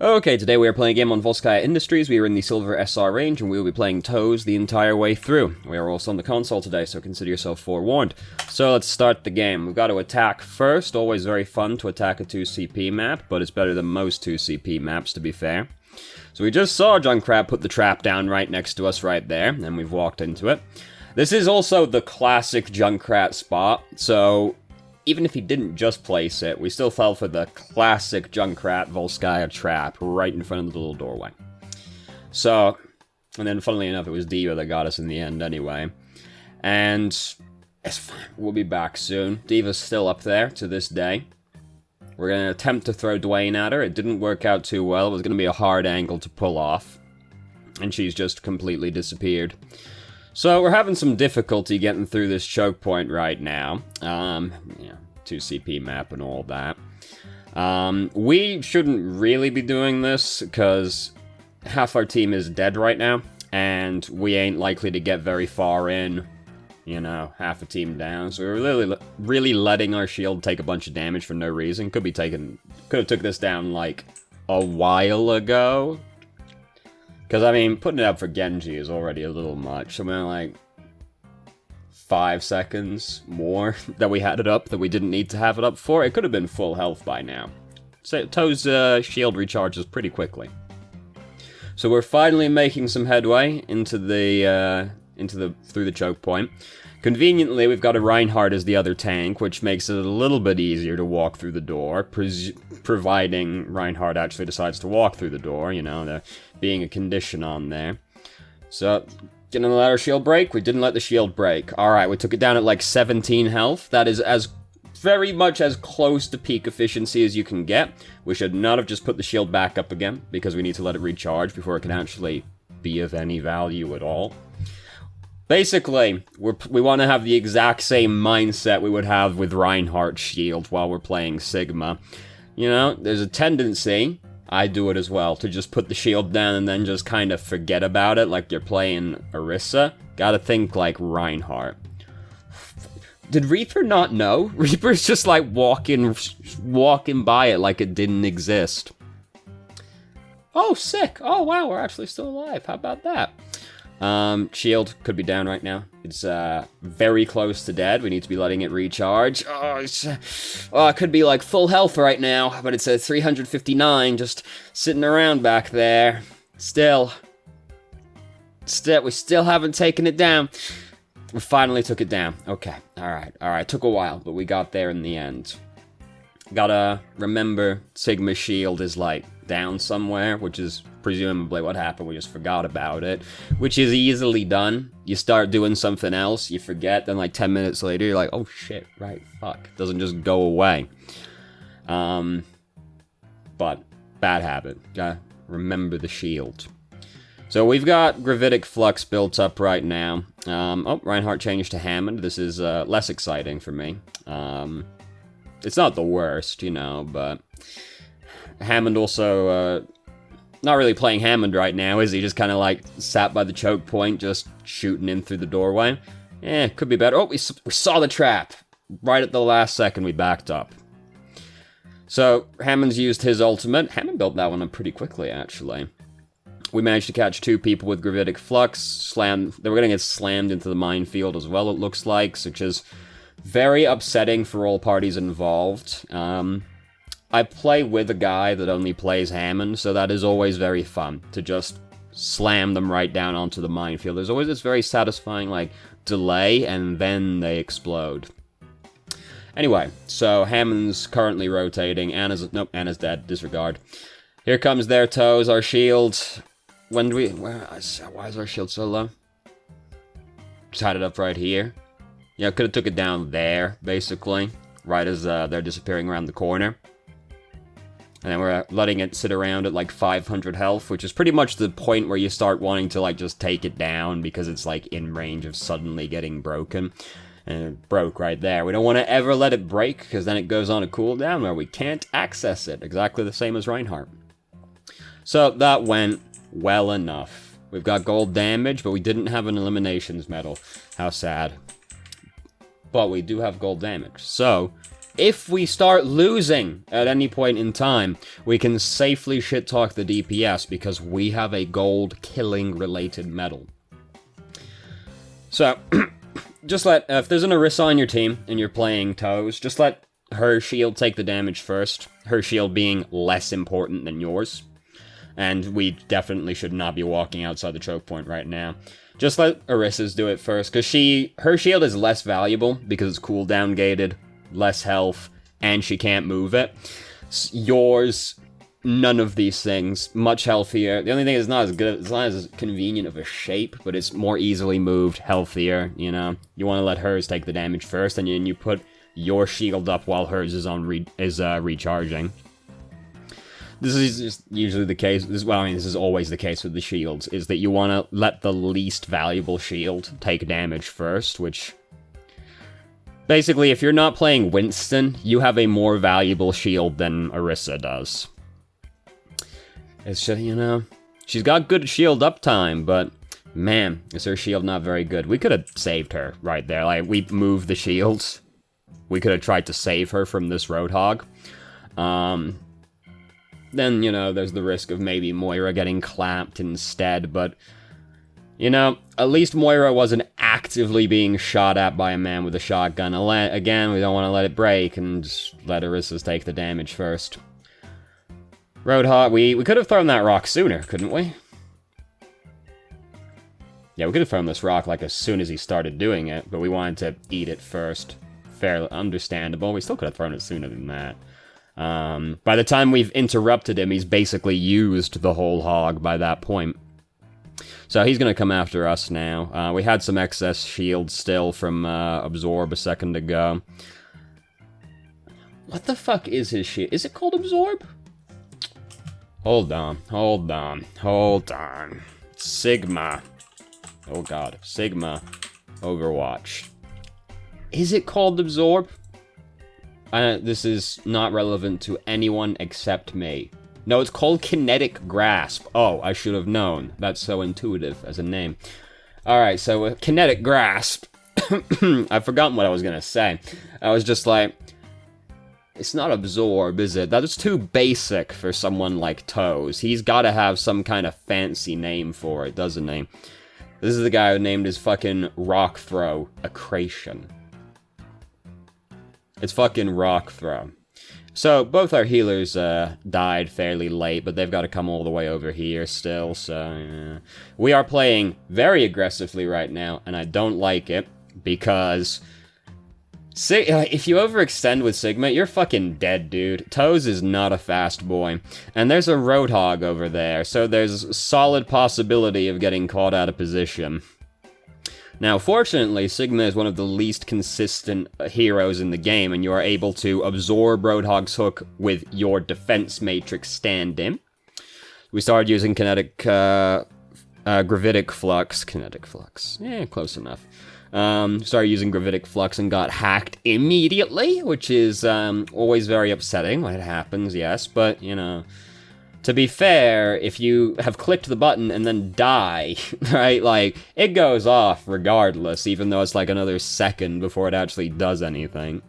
Okay, today we are playing a game on Volskaya Industries. We are in the Silver SR range, and we will be playing Toes the entire way through. We are also on the console today, so consider yourself forewarned. So let's start the game. We've got to attack first. Always very fun to attack a 2CP map, but it's better than most 2CP maps, to be fair. So we just saw Junkrat put the trap down right next to us right there, and we've walked into it. This is also the classic Junkrat spot, so even if he didn't just place it, we still fell for the classic Junkrat Volskaya trap right in front of the little doorway. So, and then funnily enough, it was Diva that got us in the end anyway. And it's fine, we'll be back soon. Diva's still up there to this day. We're going to attempt to throw Dwayne at her. It didn't work out too well. It was going to be a hard angle to pull off. And she's just completely disappeared. So we're having some difficulty getting through this choke point right now. 2CP map and all that. We shouldn't really be doing this because half our team is dead right now, and we ain't likely to get very far in, half a team down. So we're really letting our shield take a bunch of damage for no reason. Could have took this down like a while ago. Because, I mean, putting it up for Genji is already a little much. Something like 5 seconds more that we had it up that we didn't need to have it up for. It could have been full health by now. So Toe's shield recharges pretty quickly. So we're finally making some headway through the choke point. Conveniently, we've got a Reinhardt as the other tank, which makes it a little bit easier to walk through the door, providing Reinhardt actually decides to walk through the door, there being a condition on there. So, gonna let our shield break? We didn't let the shield break. Alright, we took it down at like 17 health. That is very much as close to peak efficiency as you can get. We should not have just put the shield back up again, because we need to let it recharge before it can actually be of any value at all. Basically, we want to have the exact same mindset we would have with Reinhardt's shield while we're playing Sigma. There's a tendency, I do it as well, to just put the shield down and then just kind of forget about it like you're playing Orisa. Gotta think like Reinhardt. Did Reaper not know? Reaper's just like walking by it like it didn't exist. Oh, sick. Oh, wow, we're actually still alive. How about that? Shield could be down right now. It's very close to dead. We need to be letting it recharge. It could be like full health right now, but it's at 359 just sitting around back there. Still, we still haven't taken it down. We finally took it down. Okay, alright. Took a while, but we got there in the end. Gotta remember Sigma's shield is like down somewhere, which is presumably what happened. We just forgot about it, which is easily done. You start doing something else, you forget, then like 10 minutes later you're like, oh shit, right, fuck. Doesn't just go away. But bad habit. Gotta remember the shield. So we've got Gravitic Flux built up right now. Reinhardt changed to Hammond. This is less exciting for me. It's not the worst, but Hammond also, not really playing Hammond right now, is he? Just kind of like sat by the choke point, just shooting in through the doorway. Could be better. Oh, we saw the trap. Right at the last second, we backed up. So, Hammond's used his ultimate. Hammond built that one up pretty quickly, actually. We managed to catch 2 people with Gravitic Flux. They were going to get slammed into the minefield as well, it looks like, which is very upsetting for all parties involved. I play with a guy that only plays Hammond, so that is always very fun, to just slam them right down onto the minefield. There's always this very satisfying, delay, and then they explode. Anyway, so Hammond's currently rotating. Anna's dead. Disregard. Here comes their Toes, our shield. Why is our shield so low? Just had it up right here. Yeah, could have took it down there, basically, right as they're disappearing around the corner. And then we're letting it sit around at like 500 health, which is pretty much the point where you start wanting to just take it down because it's in range of suddenly getting broken. And it broke right there. We don't want to ever let it break because then it goes on a cooldown where we can't access it. Exactly the same as Reinhardt. So that went well enough. We've got gold damage, but we didn't have an eliminations medal. How sad. But we do have gold damage. So if we start losing at any point in time, we can safely shit-talk the DPS because we have a gold killing-related medal. So, just if there's an Orisa on your team and you're playing Toes, just let her shield take the damage first, her shield being less important than yours. And we definitely should not be walking outside the choke point right now. Just let Orisa's do it first, because her shield is less valuable because it's cooldown gated, less health, and she can't move it. Yours, none of these things, much healthier. The only thing is not as good, it's not as convenient of a shape, but it's more easily moved, healthier, you know? You want to let hers take the damage first, and then you put your shield up while hers is recharging. This is just usually the case, this is always the case with the shields, is that you want to let the least valuable shield take damage first, which... Basically, if you're not playing Winston, you have a more valuable shield than Orisa does. It's just, you know, she's got good shield uptime, but man, is her shield not very good. We could have saved her right there. Like, we moved the shields. We could have tried to save her from this Roadhog. Then, you know, there's the risk of maybe Moira getting clapped instead, but, you know, at least Moira wasn't actively being shot at by a man with a shotgun. Again, we don't want to let it break, and just let Orisa's take the damage first. Roadhog, we could have thrown that rock sooner, couldn't we? Yeah, we could have thrown this rock, like, as soon as he started doing it, but we wanted to eat it first. Fairly understandable. We still could have thrown it sooner than that. By the time we've interrupted him, he's basically used the whole hog by that point. So he's gonna come after us now. We had some excess shield still from Absorb a second ago. What the fuck is his shield? Is it called Absorb? Hold on. Sigma. Oh god. Sigma. Overwatch. Is it called Absorb? This is not relevant to anyone except me. No, it's called Kinetic Grasp. Oh, I should have known. That's so intuitive as a name. Alright, so with Kinetic Grasp... I've forgotten what I was gonna say. I was just like... It's not Absorb, is it? That is too basic for someone like Toes. He's gotta have some kind of fancy name for it, doesn't he? This is the guy who named his fucking Rock Throw Accretion. It's fucking Rock Throw. So, both our healers died fairly late, but they've got to come all the way over here still, so... Yeah. We are playing very aggressively right now, and I don't like it, because... if you overextend with Sigma, you're fucking dead, dude. Toes is not a fast boy. And there's a Roadhog over there, so there's solid possibility of getting caught out of position. Now, fortunately, Sigma is one of the least consistent heroes in the game, and you are able to absorb Roadhog's hook with your defense matrix stand-in. We started using Gravitic Flux. Kinetic Flux. Yeah, close enough. Started using Gravitic Flux and got hacked immediately, which is always very upsetting when it happens, yes, but, you know... To be fair, if you have clicked the button and then die, right, like, it goes off regardless, even though it's like another second before it actually does anything.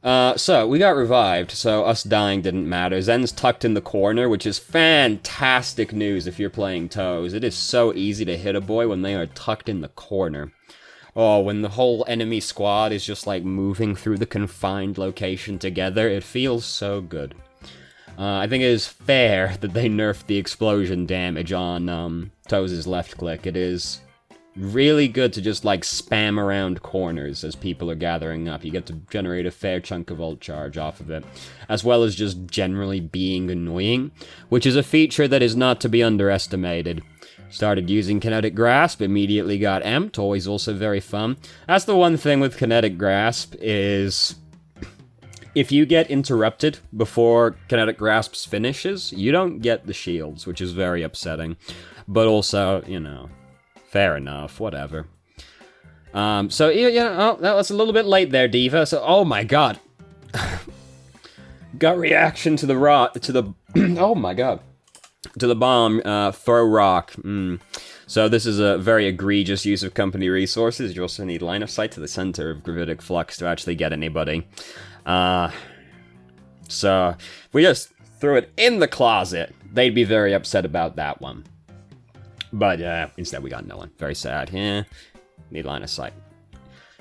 So, we got revived, so us dying didn't matter. Zen's tucked in the corner, which is fantastic news if you're playing Toes. It is so easy to hit a boy when they are tucked in the corner. Oh, when the whole enemy squad is just, like, moving through the confined location together, it feels so good. I think it is fair that they nerfed the explosion damage on Toes' left click. It is really good to just, like, spam around corners as people are gathering up. You get to generate a fair chunk of ult charge off of it, as well as just generally being annoying, which is a feature that is not to be underestimated. Started using Kinetic Grasp, immediately got emped, always also very fun. That's the one thing with Kinetic Grasp is... If you get interrupted before Kinetic Grasps finishes, you don't get the shields, which is very upsetting. But also, you know, fair enough, whatever. So, yeah, oh, that was a little bit late there, Diva. So, oh my god. Gut reaction to the rock, oh my god. To the bomb, throw rock. So this is a very egregious use of company resources. You also need line of sight to the center of gravitic flux to actually get anybody. So if we just threw it in the closet, they'd be very upset about that one. But instead we got no one. Very sad. Yeah, need line of sight.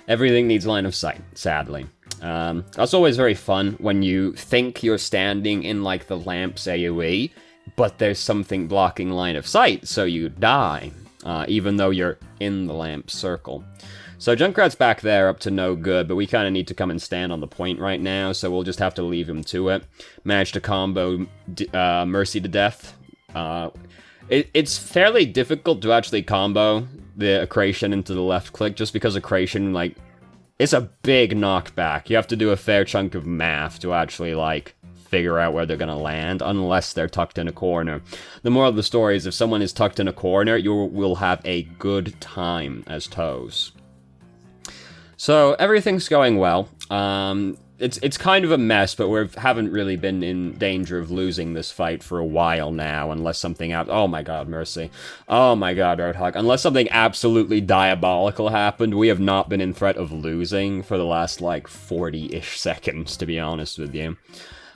Everything needs line of sight, sadly. That's always very fun when you think you're standing in, like, the lamp's AoE, but there's something blocking line of sight, so you die, even though you're in the lamp's circle. So Junkrat's back there up to no good, but we kind of need to come and stand on the point right now, so we'll just have to leave him to it. Manage to combo Mercy to death. It's fairly difficult to actually combo the Accretion into the left click, just because Accretion, like, it's a big knockback. You have to do a fair chunk of math to actually, like, figure out where they're gonna land, unless they're tucked in a corner. The moral of the story is if someone is tucked in a corner, you will have a good time as Toes. So, everything's going well. It's kind of a mess, but we haven't really been in danger of losing this fight for a while now, unless something oh my god, Mercy. Oh my god, Roadhog. Unless something absolutely diabolical happened, we have not been in threat of losing for the last, like, 40-ish seconds, to be honest with you.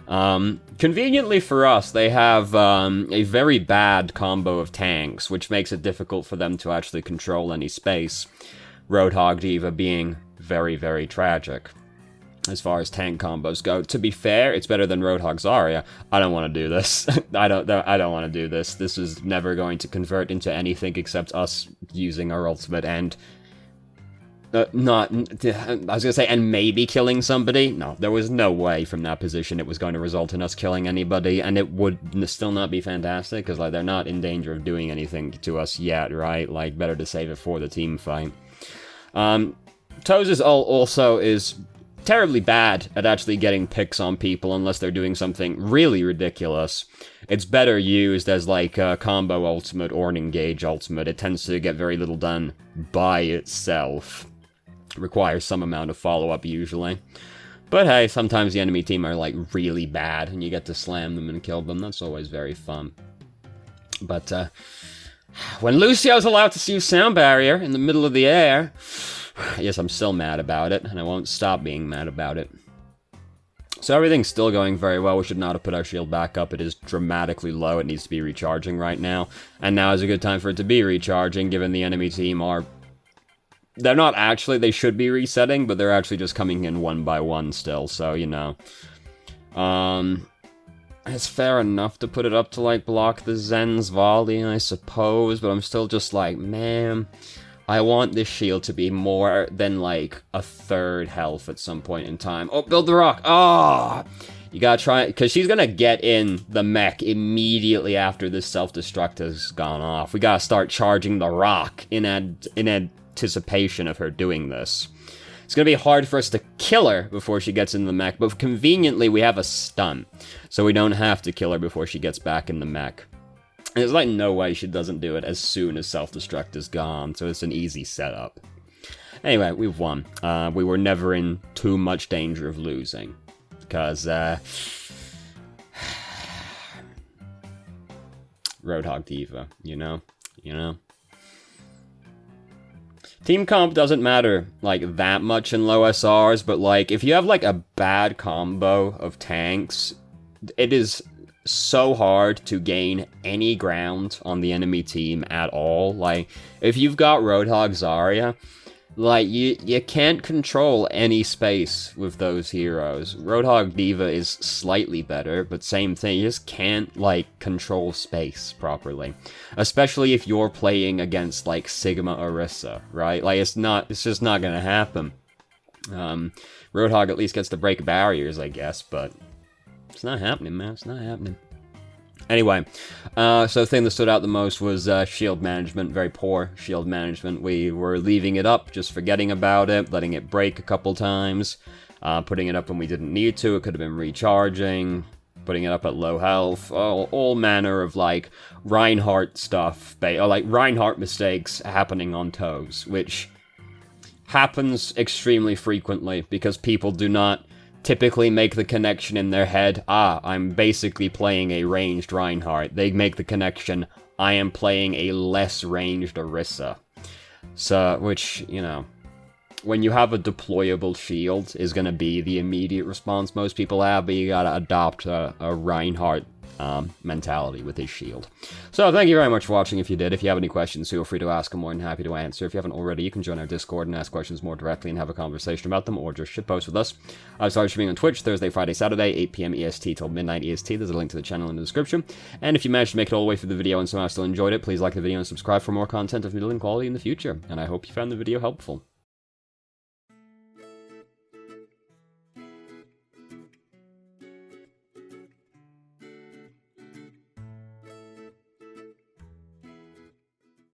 Conveniently for us, they have a very bad combo of tanks, which makes it difficult for them to actually control any space. Roadhog D.Va being very, very tragic as far as tank combos go. To be fair, it's better than Roadhog Zarya. I don't want to do this. I don't want to do this. This is never going to convert into anything except us using our ultimate and I was gonna say, and maybe killing somebody? No, there was no way from that position it was going to result in us killing anybody, and it would still not be fantastic, because, like, they're not in danger of doing anything to us yet, right? Like, better to save it for the team fight. Toes' ult also is terribly bad at actually getting picks on people unless they're doing something really ridiculous. It's better used as, like, a combo ultimate or an engage ultimate. It tends to get very little done by itself. It requires some amount of follow-up usually. But hey, sometimes the enemy team are, like, really bad and you get to slam them and kill them. That's always very fun. But when Lucio's allowed to use Sound Barrier in the middle of the air, yes, I'm still mad about it, and I won't stop being mad about it. So everything's still going very well. We should not have put our shield back up. It is dramatically low. It needs to be recharging right now. And now is a good time for it to be recharging, given the enemy team are... They're not actually... They should be resetting, but they're actually just coming in one by one still, so, you know. It's fair enough to put it up to, like, block the Zen's volley, I suppose, but I'm still just like, man... I want this shield to be more than, like, a third health at some point in time. Oh, build the rock! Oh! You gotta try it, because she's gonna get in the mech immediately after this self-destruct has gone off. We gotta start charging the rock in anticipation of her doing this. It's gonna be hard for us to kill her before she gets in the mech, but conveniently we have a stun, so we don't have to kill her before she gets back in the mech. There's, like, no way she doesn't do it as soon as self-destruct is gone, so it's an easy setup. Anyway, we've won. We were never in too much danger of losing, because, Roadhog D.Va, you know? Team comp doesn't matter, like, that much in low SRs, but, like, if you have, like, a bad combo of tanks, it is so hard to gain any ground on the enemy team at all. Like, if you've got Roadhog Zarya, like, you can't control any space with those heroes. Roadhog D.Va is slightly better, but same thing, you just can't, like, control space properly. Especially if you're playing against, like, Sigma Orisa, right? Like, it's just not gonna happen. Roadhog at least gets to break barriers, I guess, but it's not happening, man. It's not happening. Anyway, so the thing that stood out the most was shield management. Very poor shield management. We were leaving it up, just forgetting about it, letting it break a couple times, putting it up when we didn't need to. It could have been recharging, putting it up at low health, all manner of, like, Reinhardt stuff, or, like, Reinhardt mistakes happening on Toes, which happens extremely frequently because people do not typically make the connection in their head, I'm basically playing a ranged Reinhardt. They make the connection, I am playing a less ranged Orisa. So, which, you know, when you have a deployable shield is going to be the immediate response most people have, but you gotta adopt a Reinhardt mentality with his shield. So thank you very much for watching. If you did, if you have any questions, feel free to ask. I'm more than happy to answer. If you haven't already, you can join our Discord and ask questions more directly and have a conversation about them, or just shitpost with us. I've started streaming on Twitch Thursday, Friday, Saturday, 8 PM EST till midnight EST. There's a link to the channel in the description. And if you managed to make it all the way through the video and somehow still enjoyed it, please like the video and subscribe for more content of middling quality in the future. And I hope you found the video helpful.